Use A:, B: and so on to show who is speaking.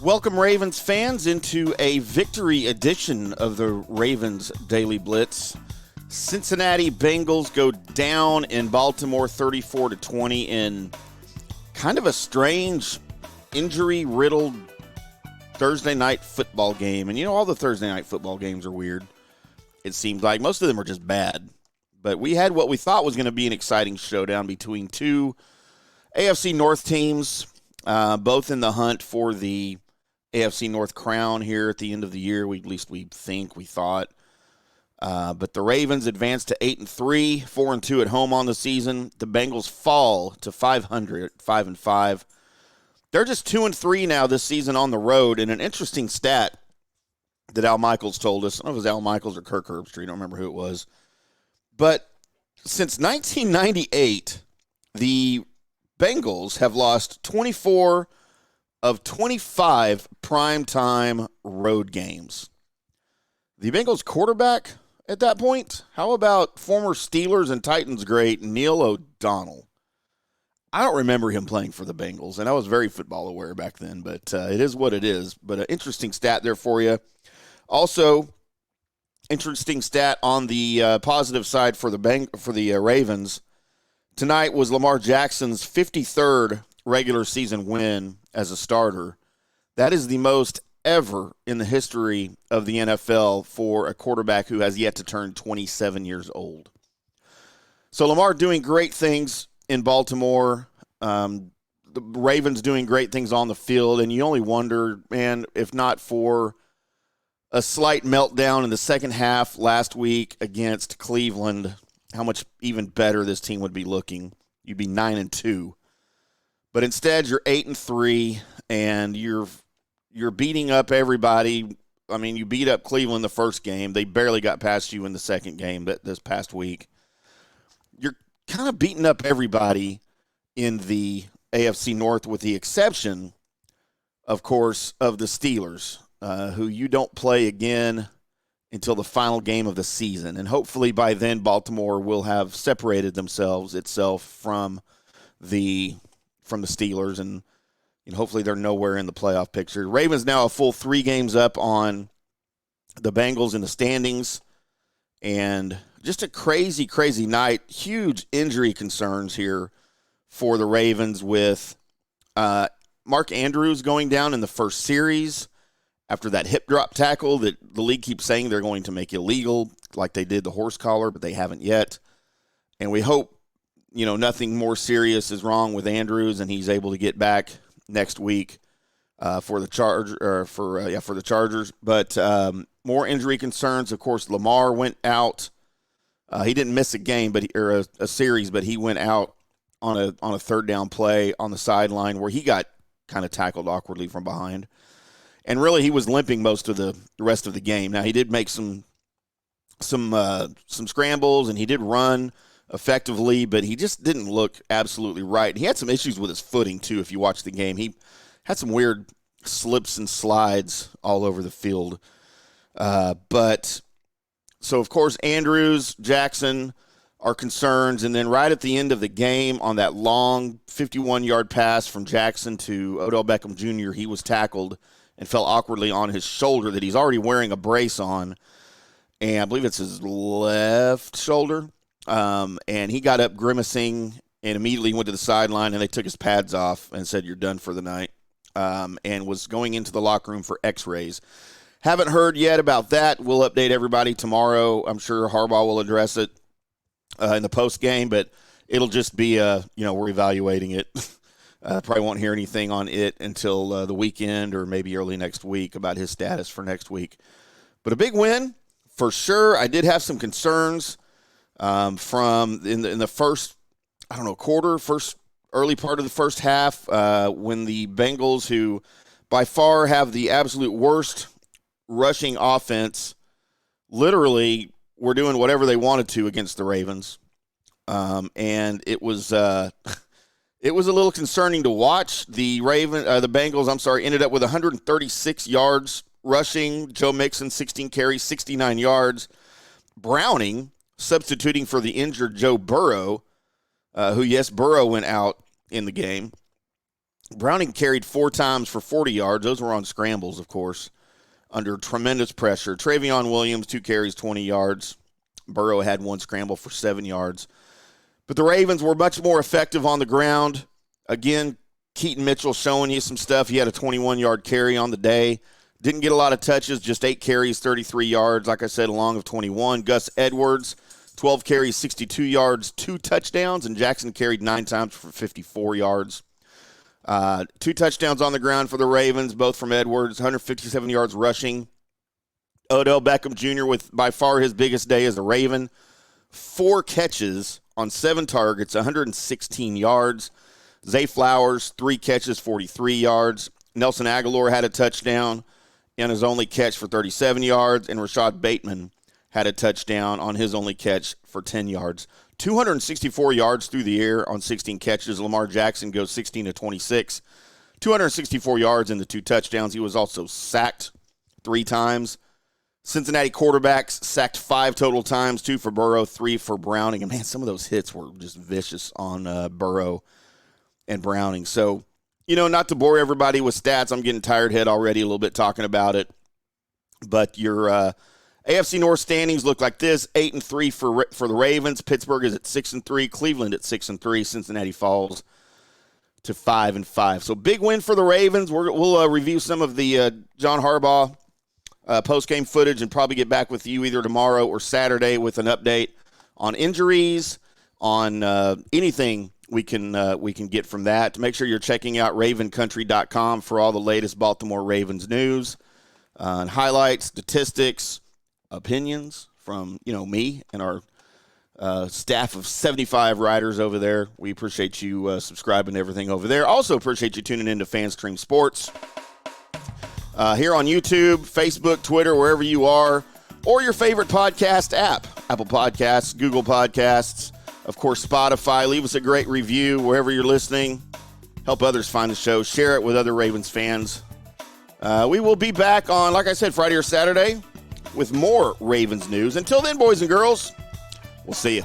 A: Welcome, Ravens fans, into a victory edition of the Ravens Daily Blitz. Cincinnati Bengals go down in Baltimore 34-20 in kind of a strange, injury-riddled Thursday night football game. And you know, all the Thursday night football games are weird. It seems like most of them are just bad. But we had what we thought was going to be an exciting showdown between two AFC North teams, both in the hunt for the AFC North crown here at the end of the year. At least we thought. But the Ravens advanced to 8-3, 4-2 at home on the season. The Bengals fall to 500, 5-5. They're just 2-3 now this season on the road. And an interesting stat that Al Michaels told us, I don't know if it was Al Michaels or Kirk Herbstreit, I don't remember who it was. But since 1998, the Bengals have lost 24 of 25 primetime road games. The Bengals quarterback at that point, how about former Steelers and Titans great Neil O'Donnell? I don't remember him playing for the Bengals, and I was very football aware back then, but it is what it is. But an interesting stat there for you. Also, interesting stat on the positive side for the Ravens. Tonight was Lamar Jackson's 53rd regular season win as a starter. That is the most ever in the history of the NFL for a quarterback who has yet to turn 27 years old. So Lamar doing great things in Baltimore. The Ravens doing great things on the field, and you only wonder, man, if not for a slight meltdown in the second half last week against Cleveland, how much even better this team would be looking. You'd be 9-2. But instead, you're 8-3, and you're beating up everybody. I mean, you beat up Cleveland the first game. They barely got past you in the second game this past week. You're kind of beating up everybody in the AFC North with the exception, of course, of the Steelers, who you don't play again until the final game of the season. And hopefully by then Baltimore will have separated itself from the Steelers, and hopefully they're nowhere in the playoff picture. Ravens now a full 3 games up on the Bengals in the standings, and just a crazy, crazy night. Huge injury concerns here for the Ravens with Mark Andrews going down in the first series after that hip drop tackle that the league keeps saying they're going to make illegal, like they did the horse collar, but they haven't yet. And we hope, nothing more serious is wrong with Andrews and he's able to get back next week for the Chargers. But more injury concerns. Of course, Lamar went out. He didn't miss a game, or a series, but he went out on a third down play on the sideline where he got kind of tackled awkwardly from behind. And really, he was limping most of the rest of the game. Now, he did make some scrambles, and he did run effectively, but he just didn't look absolutely right. He had some issues with his footing, too, if you watch the game. He had some weird slips and slides all over the field. So, of course, Andrews, Jackson are concerns. And then right at the end of the game on that long 51-yard pass from Jackson to Odell Beckham Jr., he was tackled and fell awkwardly on his shoulder that he's already wearing a brace on. And I believe it's his left shoulder. And he got up grimacing and immediately went to the sideline, and they took his pads off and said, "You're done for the night," and was going into the locker room for x-rays. Haven't heard yet about that. We'll update everybody tomorrow. I'm sure Harbaugh will address it in the post game, but it'll just be, we're evaluating it. Probably won't hear anything on it until the weekend or maybe early next week about his status for next week. But a big win for sure. I did have some concerns from in the first, early part of the first half when the Bengals, who by far have the absolute worst rushing offense, literally were doing whatever they wanted to against the Ravens. And it was a little concerning to watch. The Bengals, ended up with 136 yards rushing. Joe Mixon, 16 carries, 69 yards. Browning, substituting for the injured Joe Burrow, Burrow went out in the game. Browning carried 4 times for 40 yards. Those were on scrambles, of course, under tremendous pressure. Travion Williams, 2 carries, 20 yards. Burrow had 1 scramble for 7 yards. But the Ravens were much more effective on the ground. Again, Keaton Mitchell showing you some stuff. He had a 21-yard carry on the day. Didn't get a lot of touches, just 8 carries, 33 yards. Like I said, a long of 21. Gus Edwards, 12 carries, 62 yards, 2 touchdowns. And Jackson carried 9 times for 54 yards. 2 touchdowns on the ground for the Ravens, both from Edwards, 157 yards rushing. Odell Beckham Jr. with by far his biggest day as a Raven. 4 catches on 7 targets, 116 yards. Zay Flowers, 3 catches, 43 yards. Nelson Aguilar had a touchdown in his only catch for 37 yards. And Rashad Bateman had a touchdown on his only catch for 10 yards. 264 yards through the air on 16 catches. Lamar Jackson goes 16 to 26. 264 yards in the 2 touchdowns. He was also sacked 3 times. Cincinnati quarterbacks sacked 5 total times, 2 for Burrow, 3 for Browning. And, man, some of those hits were just vicious on Burrow and Browning. So, not to bore everybody with stats, I'm getting tired head already a little bit talking about it. But your AFC North standings look like this: 8-3 for the Ravens. Pittsburgh is at 6-3. Cleveland at 6-3. Cincinnati falls to 5-5. So big win for the Ravens. We'll review some of the John Harbaugh post-game footage and probably get back with you either tomorrow or Saturday with an update on injuries, on anything we can get from that. Make sure you're checking out RavenCountry.com for all the latest Baltimore Ravens news and highlights, statistics, opinions from me and our staff of 75 writers over there. We appreciate you subscribing to everything over there. Also appreciate you tuning in to FanStream Sports here on YouTube, Facebook, Twitter, wherever you are, or your favorite podcast app: Apple Podcasts, Google Podcasts, of course Spotify. Leave us a great review wherever you're listening. Help others find the show. Share it with other Ravens fans. We will be back on, like I said, Friday or Saturday with more Ravens news. Until then, boys and girls, we'll see you.